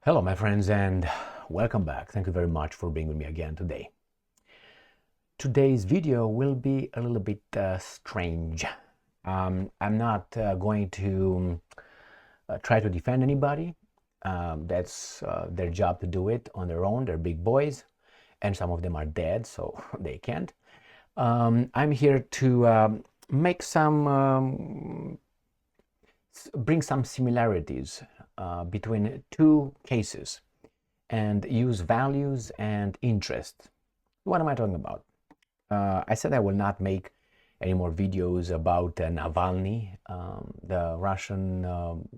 Hello, my friends, and welcome back. Thank you very much for being with me again today. Today's video will be a little bit strange. I'm not going to try to defend anybody. That's their job to do it on their own. They're big boys, and some of them are dead, so they can't. I'm here to make some, bring some similarities between two cases and use values and interests. What am I talking about? I said I will not make any more videos about Navalny, the Russian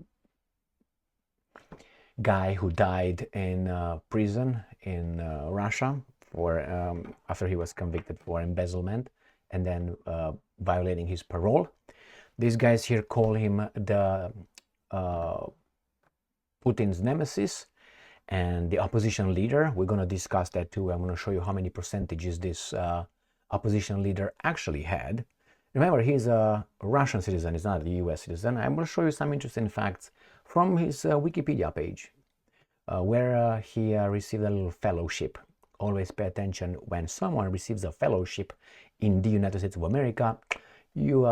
guy who died in prison in Russia for after he was convicted for embezzlement and then violating his parole. These guys here call him the Putin's nemesis and the opposition leader. We're going to discuss that too. I'm going to show you how many percentages this opposition leader actually had. Remember, he's a Russian citizen, he's not a US citizen. I'm going to show you some interesting facts from his Wikipedia page, where he received a little fellowship. Always pay attention when someone receives a fellowship in the United States of America. You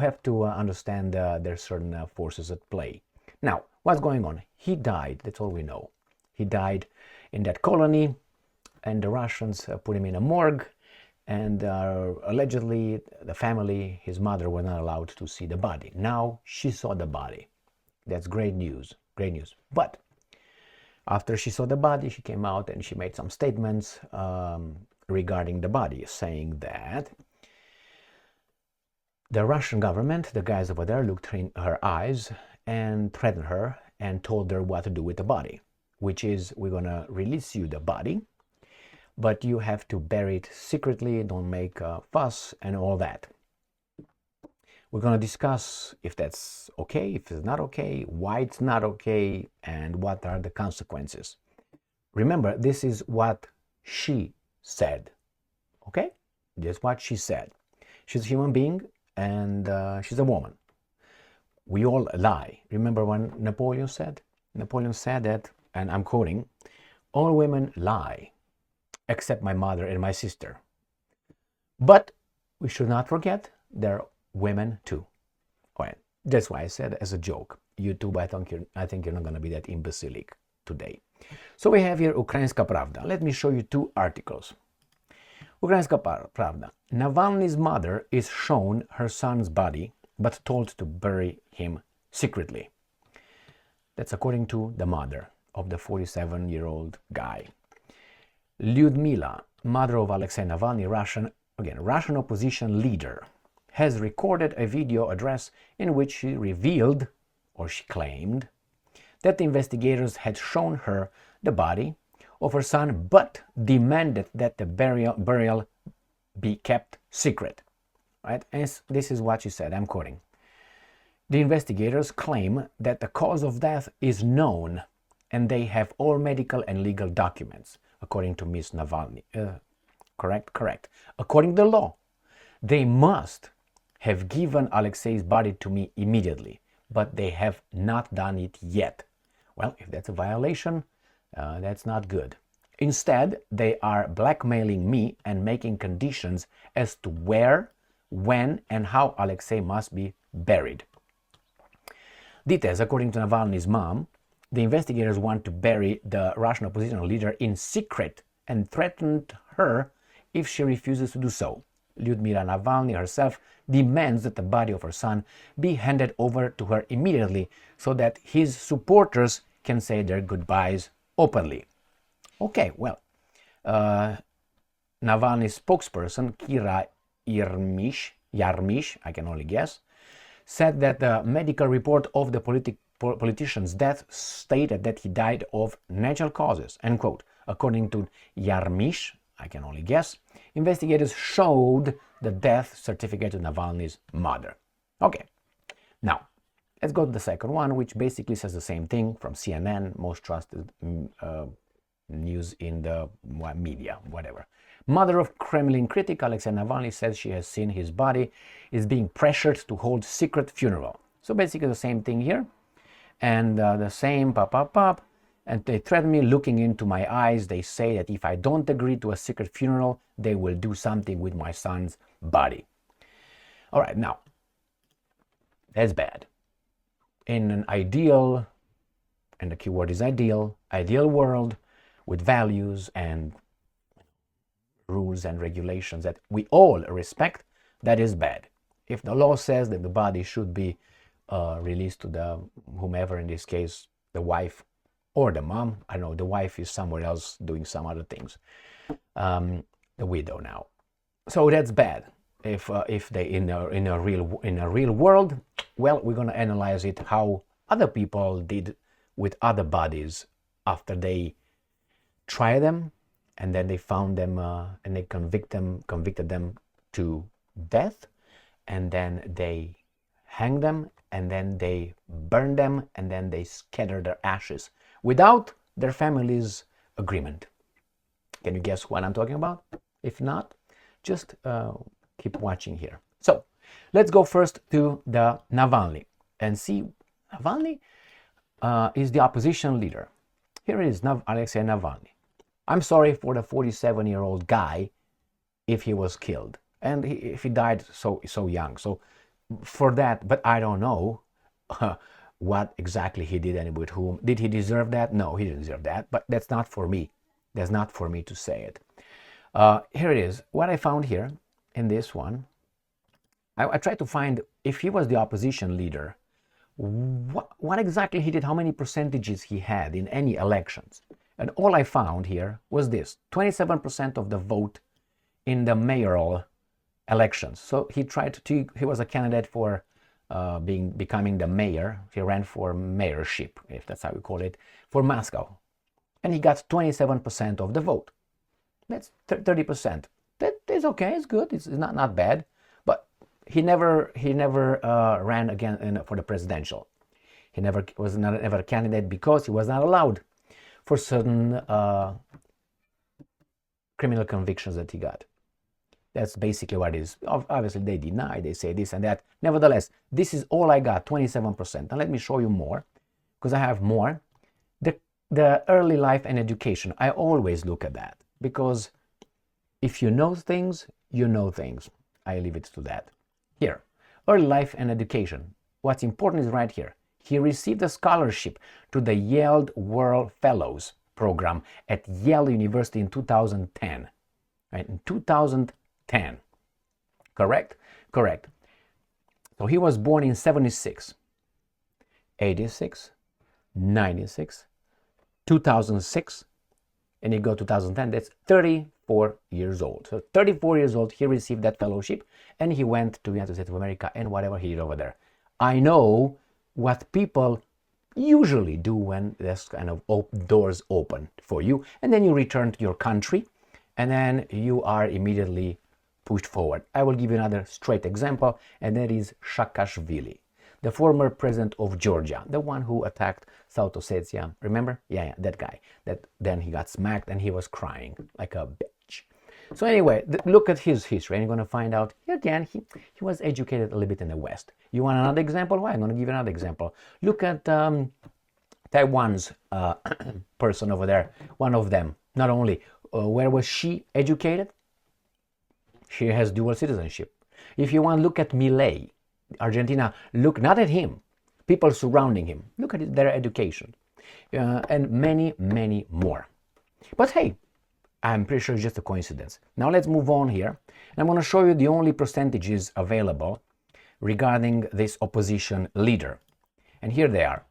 have to understand there's certain forces at play. Now, what's going on? He died, that's all we know. He died in that colony, and the Russians put him in a morgue, and allegedly the family, his mother, were not allowed to see the body. Now she saw the body. That's great news, great news. But after she saw the body, she came out and she made some statements regarding the body, saying that the Russian government, the guys over there, looked in her eyes and threatened her and told her what to do with the body, which is, we're going to release you the body, but you have to bury it secretly, don't make a fuss and all that. We're going to discuss if that's okay, if it's not okay, why it's not okay, and what are the consequences. Remember, this is what she said, okay? That's what she said. She's a human being, and she's a woman. We all lie. Remember when Napoleon said? Napoleon said that, and I'm quoting, "All women lie, except my mother and my sister." But we should not forget they're women too. All right. That's why I said as a joke. YouTube, I think you're not going to be that imbecilic today. So we have here Ukrainska Pravda. Let me show you two articles. Ukrainska Pravda. Navalny's mother is shown her son's body, but told to bury him secretly. That's according to the mother of the 47-year-old guy. Lyudmila, mother of Alexei Navalny, Russian opposition leader, has recorded a video address in which she revealed, or she claimed, that the investigators had shown her the body of her son, but demanded that the burial be kept secret. Right? And this is what she said, I'm quoting. The investigators claim that the cause of death is known and they have all medical and legal documents, according to Ms. Navalny. Correct. According to the law, they must have given Alexei's body to me immediately, but they have not done it yet. Well, if that's a violation, that's not good. Instead, they are blackmailing me and making conditions as to where, when, and how Alexei must be buried. Details, according to Navalny's mom, the investigators want to bury the Russian opposition leader in secret and threatened her if she refuses to do so. Lyudmila Navalny herself demands that the body of her son be handed over to her immediately so that his supporters can say their goodbyes openly. Okay, well, Navalny's spokesperson, Kira Yarmish, I can only guess, said that the medical report of the politician's death stated that he died of natural causes, end quote. According to Yarmish, I can only guess, investigators showed the death certificate to Navalny's mother. Okay, now, let's go to the second one, which basically says the same thing from CNN, most trusted news in the media, whatever. Mother of Kremlin critic Alexei Navalny says she has seen his body is being pressured to hold secret funeral. So basically the same thing here. and the same pop, pop, pop. And they threaten me, looking into my eyes. They say that if I don't agree to a secret funeral, they will do something with my son's body. All right, now, that's bad. In an ideal, and the keyword is ideal world with values and rules and regulations that we all respect, that is bad. If the law says that the body should be released to the whomever, in this case, the wife or the mom, I don't know, the wife is somewhere else doing some other things, the widow now. So that's bad. If they in a real world, well, we're gonna analyze it how other people did with other bodies after they try them, and then they found them and they convicted them to death, and then they hang them, and then they burn them, and then they scatter their ashes without their family's agreement. Can you guess what I'm talking about? If not, just keep watching here. So let's go first to the Navalny and see. Navalny is the opposition leader. Here is Alexei Navalny. I'm sorry for the 47-year-old guy if he was killed and if he died so young. So for that, but I don't know what exactly he did and with whom. Did he deserve that? No, he didn't deserve that, but that's not for me. That's not for me to say it. Here it is. What I found here in this one, I tried to find if he was the opposition leader, what exactly he did, how many percentages he had in any elections. And all I found here was this: 27% of the vote in the mayoral elections. So he was a candidate for becoming the mayor. He ran for mayorship, if that's how we call it, for Moscow. And he got 27% of the vote. That's 30%. That is okay, it's good, it's not bad. But he never ran again for the presidential. He never was ever a candidate because he was not allowed for certain criminal convictions that he got. That's basically what it is. Obviously, they deny, they say this and that. Nevertheless, this is all I got, 27%. Now let me show you more, because I have more. The early life and education, I always look at that, because if you know things, you know things. I leave it to that. Here, early life and education. What's important is right here. He received a scholarship to the Yale World Fellows program at Yale University in 2010. Right? In 2010. Correct? Correct. So he was born in 76, 86, 96, 2006, and he got 2010. That's 34 years old. So 34 years old, he received that fellowship, and he went to the United States of America and whatever he did over there. I know what people usually do when this kind of doors open for you, and then you return to your country, and then you are immediately pushed forward. I will give you another straight example, and that is Saakashvili, the former president of Georgia, the one who attacked South Ossetia. Remember? Yeah, that guy. Then he got smacked and he was crying like a bitch. So anyway, look at his history, and you're going to find out, again, he was educated a little bit in the West. You want another example? Why? I'm going to give you another example. Look at Taiwan's person over there, one of them. Not only, where was she educated? She has dual citizenship. If you want to look at Milei, Argentina, look not at him, people surrounding him. Look at their education, and many, many more. But hey, I'm pretty sure it's just a coincidence. Now let's move on here. I'm going to show you the only percentages available regarding this opposition leader. And here they are.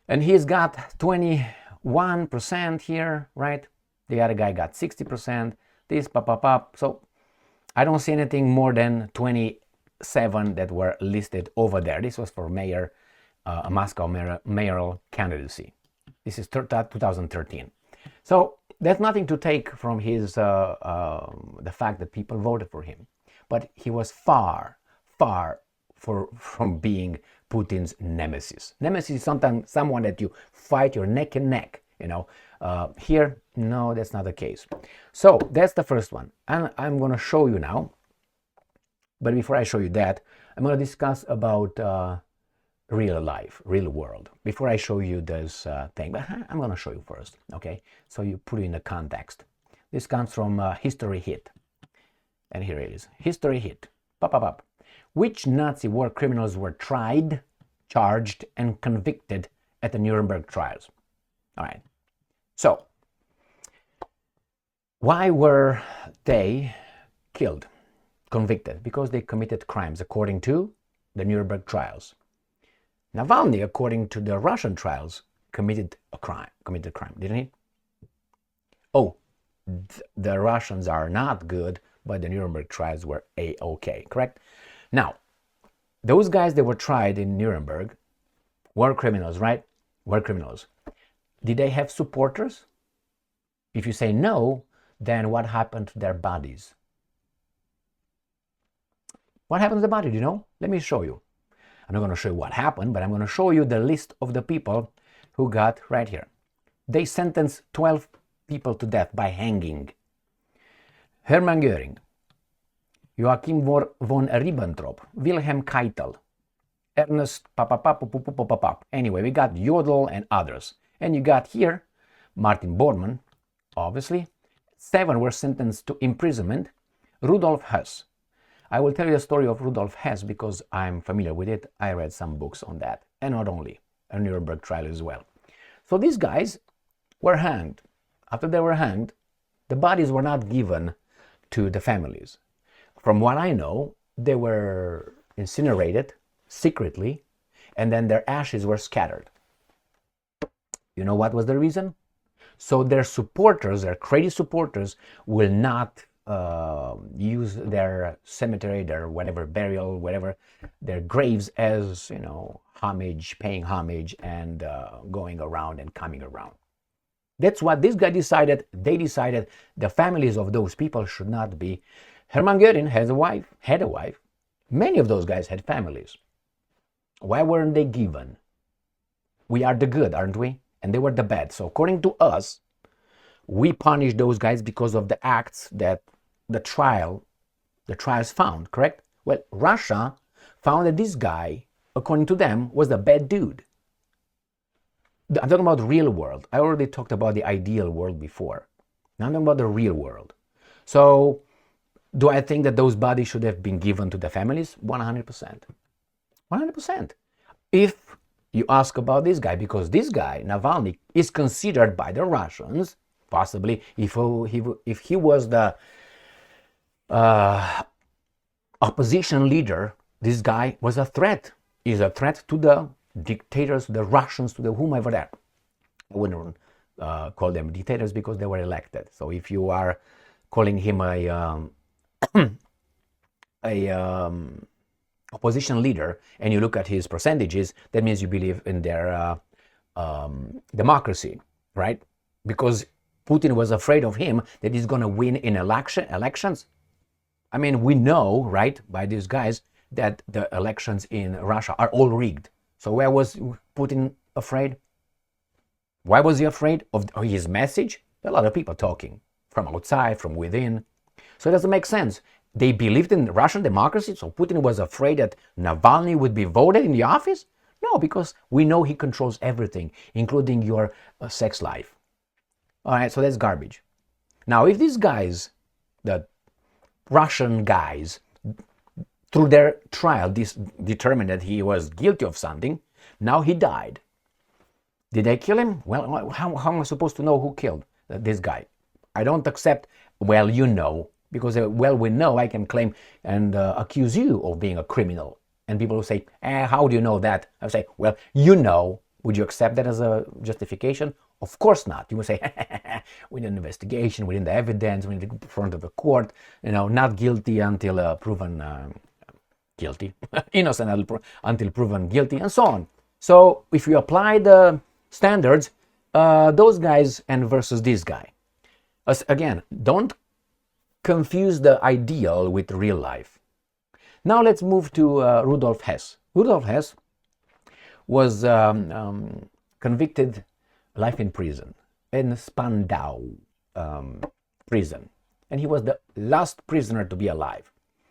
And he's got 21% here, right? The other guy got 60%. This, pop. So I don't see anything more than 27 that were listed over there. This was for mayor, Moscow mayoral candidacy. This is 2013. So there's nothing to take from his the fact that people voted for him, but he was far from being Putin's nemesis. Nemesis is sometimes someone that you fight your neck and neck. You know, here, no, that's not the case. So that's the first one, and I'm going to show you now. But before I show you that, I'm going to discuss about real life, real world. Before I show you this thing, but I'm going to show you first, okay? So you put it in the context. This comes from History Hit. And here it is. History Hit. Pop, pop, pop. Which Nazi war criminals were tried, charged, and convicted at the Nuremberg trials? All right. So, why were they killed, convicted? Because they committed crimes according to the Nuremberg trials. Navalny, according to the Russian trials, committed crime, didn't he? Oh, the Russians are not good, but the Nuremberg trials were A-okay, correct? Now, those guys that were tried in Nuremberg were criminals, right? Were criminals. Did they have supporters? If you say no, then what happened to their bodies? What happened to the body, do you know? Let me show you. I'm not going to show you what happened, but I'm going to show you the list of the people who got right here. They sentenced 12 people to death by hanging. Hermann Göring, Joachim von Ribbentrop, Wilhelm Keitel, Ernest Papapapapapapapap. Anyway, we got Jodl and others. And you got here Martin Bormann, obviously. 7 were sentenced to imprisonment. Rudolph Hess. I will tell you the story of Rudolph Hess because I'm familiar with it. I read some books on that. And not only, a Nuremberg trial as well. So these guys were hanged. After they were hanged, the bodies were not given to the families. From what I know, they were incinerated secretly, and then their ashes were scattered. You know what was the reason? So their supporters, their crazy supporters, will not use their cemetery, their whatever burial, whatever, their graves as, you know, homage, paying homage, and going around and coming around. That's what this guy decided. They decided the families of those people should not be. Hermann Göring had a wife. Many of those guys had families. Why weren't they given? We are the good, aren't we? And they were the bad. So according to us, we punish those guys because of the acts that the trials found, correct? Well, Russia found that this guy, according to them, was a bad dude. I'm talking about the real world. I already talked about the ideal world before. Now I'm talking about the real world. So, do I think that those bodies should have been given to the families? 100%. 100%. If you ask about this guy, because this guy, Navalny, is considered by the Russians, possibly, if he was the opposition leader, this guy was a threat. Is a threat to the dictators, the Russians, to the whomever there. I wouldn't call them dictators because they were elected. So if you are calling him a opposition leader and you look at his percentages, that means you believe in their democracy, right? Because Putin was afraid of him, that he's going to win in elections. I mean, we know, right, by these guys, that the elections in Russia are all rigged. So where was Putin afraid? Why was he afraid of his message? A lot of people talking from outside, from within. So it doesn't make sense. They believed in Russian democracy, so Putin was afraid that Navalny would be voted in the office? No, because we know he controls everything, including your sex life. All right, so that's garbage. Now, if these guys, the Russian guys, through their trial, determined that he was guilty of something, now he died. Did they kill him? Well, how am I supposed to know who killed this guy? I don't accept, well, you know, because, well, we know, I can claim and accuse you of being a criminal. And people will say, how do you know that? I say, well, you know. Would you accept that as a justification? Of course not. You would say, we did an investigation, we did the evidence, we did in front of the court, you know, not guilty until proven guilty, innocent until proven guilty, and so on. So if you apply the standards, those guys and versus this guy. Again, don't confuse the ideal with real life. Now let's move to Rudolph Hess. Rudolph Hess was convicted life in prison, in Spandau prison. And he was the last prisoner to be alive.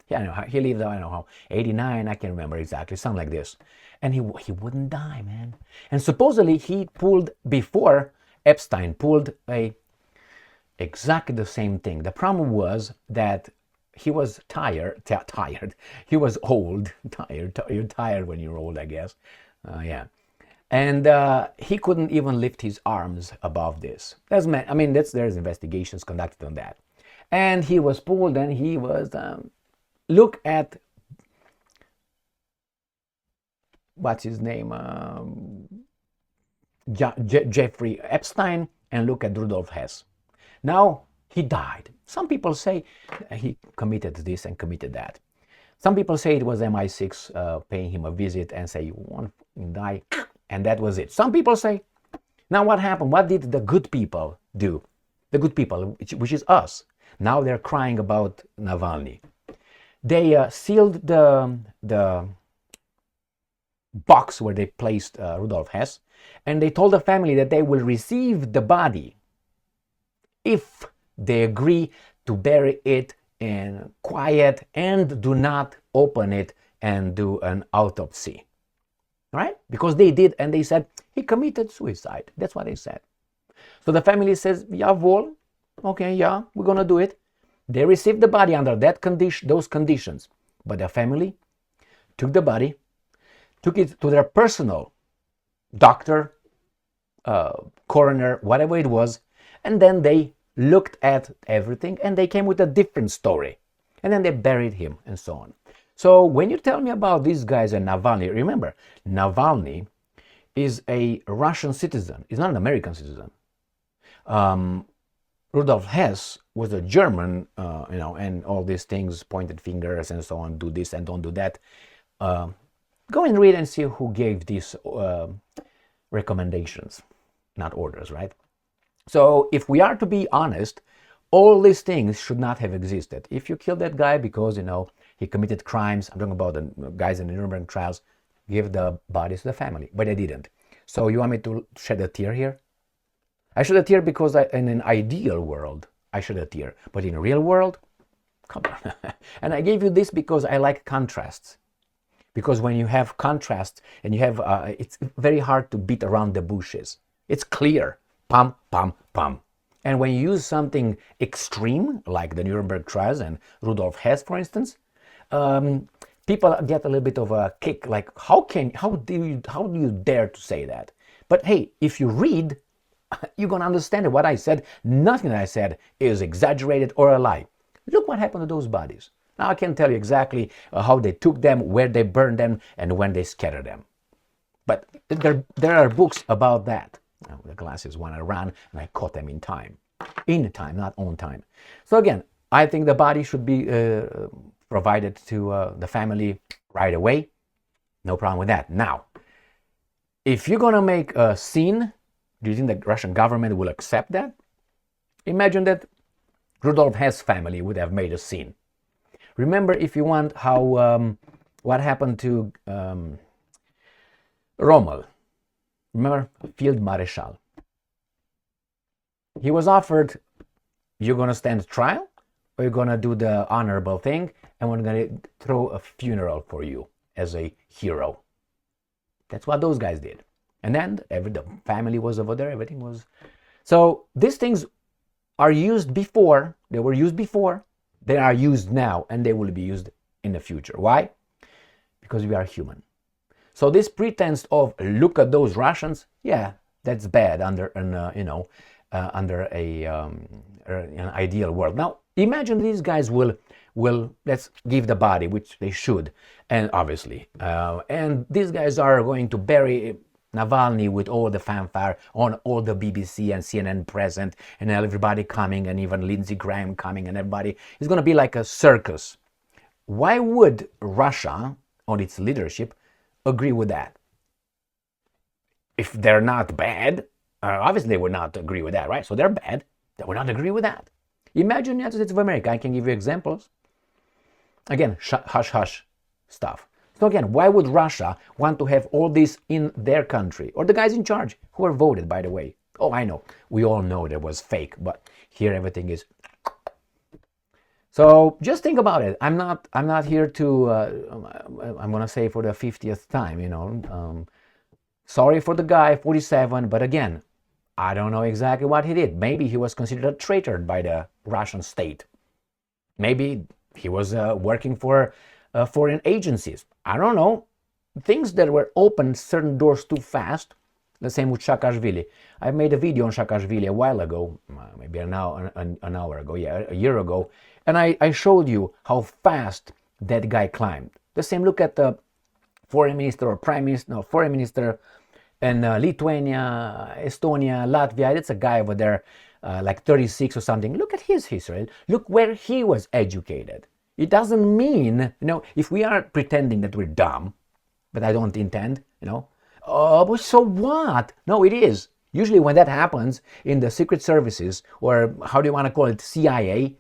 Yeah, I know he lived, I don't know how, 89, I can't remember exactly, something like this. And he wouldn't die, man. And supposedly he pulled, before Epstein pulled exactly the same thing. The problem was that he was tired. He was old, tired. You're tired when you're old, I guess. Yeah. And he couldn't even lift his arms above this. There's investigations conducted on that. And he was pulled, and he was, look at, what's his name? Jeffrey Epstein, and look at Rudolph Hess. Now, he died. Some people say he committed this and committed that. Some people say it was MI6 paying him a visit and say, you want to die, and that was it. Some people say, now what happened? What did the good people do? The good people, which is us. Now they're crying about Navalny. They sealed the box where they placed Rudolph Hess, and they told the family that they will receive the body if they agree to bury it in quiet and do not open it and do an autopsy. Right? Because they did, and they said he committed suicide. That's what they said. So the family says, jawohl, okay, yeah, we're going to do it. They received the body under that those conditions. But the family took the body, took it to their personal doctor, coroner, whatever it was, and then they looked at everything and they came with a different story. And then they buried him and so on. So when you tell me about these guys and Navalny, remember, Navalny is a Russian citizen. He's not an American citizen. Rudolph Hess was a German, and all these things, pointed fingers and so on, do this and don't do that. Go and read and see who gave these recommendations, not orders, right? So if we are to be honest, all these things should not have existed. If you kill that guy because, he committed crimes, I'm talking about the guys in the Nuremberg trials, give the bodies to the family, but they didn't. So you want me to shed a tear here? I shed a tear because in an ideal world, I shed a tear. But in a real world, come on. And I gave you this because I like contrasts. Because when you have contrasts and you have, it's very hard to beat around the bushes. It's clear. Pum, pum, pum. And when you use something extreme, like the Nuremberg trials and Rudolf Hess, for instance, people get a little bit of a kick. Like, how do you dare to say that? But hey, if you read, you're going to understand what I said. Nothing that I said is exaggerated or a lie. Look what happened to those bodies. Now I can tell you exactly how they took them, where they burned them, and when they scattered them. But there are books about that. Now, the glasses when I ran and I caught them in time. In time, not on time. So again, I think the body should be provided to the family right away. No problem with that. Now, if you're going to make a scene, do you think the Russian government will accept that? Imagine that Rudolf Hess family would have made a scene. Remember, if you want, how what happened to Rommel. Remember, Field Marshal. He was offered, you're going to stand trial, or you're going to do the honorable thing, and we're going to throw a funeral for you as a hero. That's what those guys did. And then the family was over there, everything was. So these things are used before, they were used before, they are used now, and they will be used in the future. Why? Because we are human. So this pretense of, look at those Russians, yeah, that's bad under an, under an ideal world. Now, imagine these guys will let's give the body, which they should, and obviously, and these guys are going to bury Navalny with all the fanfare on all the BBC and CNN present, and everybody coming, and even Lindsey Graham coming, and everybody. It's going to be like a circus. Why would Russia, on its leadership, agree with that? If they're not bad, obviously they would not agree with that, right? So they're bad. They would not agree with that. Imagine the United States of America. I can give you examples. Again, hush-hush stuff. So again, why would Russia want to have all this in their country? Or the guys in charge, who are voted, by the way. Oh, I know. We all know that was fake, but here everything is. So just think about it. I'm not here to, I'm going to say for the 50th time, sorry for the guy, 47, but again, I don't know exactly what he did. Maybe he was considered a traitor by the Russian state. Maybe he was working for foreign agencies. I don't know. Things that were opened certain doors too fast. The same with Saakashvili. I made a video on Saakashvili a while ago, maybe an hour ago, yeah, a year ago, and I showed you how fast that guy climbed. The same look at the foreign minister or prime minister, no, foreign minister in Lithuania, Estonia, Latvia. It's a guy over there, like 36 or something. Look at his history. Look where he was educated. It doesn't mean, if we are pretending that we're dumb, but I don't intend, oh, but so what? No, it is. Usually when that happens in the secret services, or how do you want to call it, CIA,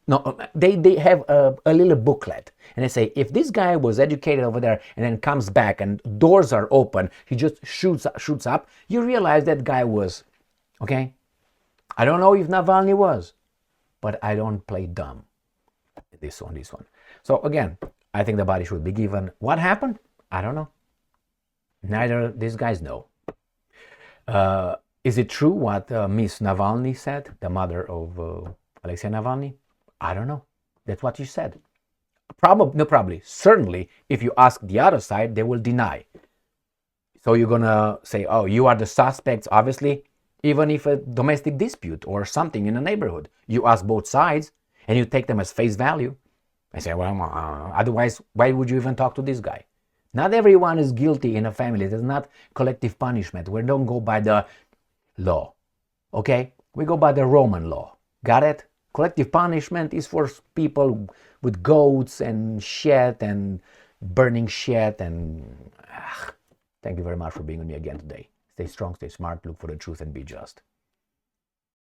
no, they have a little booklet, and they say, if this guy was educated over there and then comes back and doors are open, he just shoots up, you realize that guy was, okay? I don't know if Navalny was, but I don't play dumb. This one. So again, I think the body should be given. What happened? I don't know. Neither these guys know. Is it true what Miss Navalny said, the mother of Alexei Navalny? I don't know. That's what she said. Probably. Certainly, if you ask the other side, they will deny. So you're going to say, oh, you are the suspects, obviously, even if a domestic dispute or something in a neighborhood. You ask both sides and you take them as face value. I say, well, otherwise, why would you even talk to this guy? Not everyone is guilty in a family. There's not collective punishment. We don't go by the law, okay? We go by the Roman law. Got it? Collective punishment is for people with goats and shit and burning shit and... Thank you very much for being with me again today. Stay strong, stay smart, look for the truth and be just.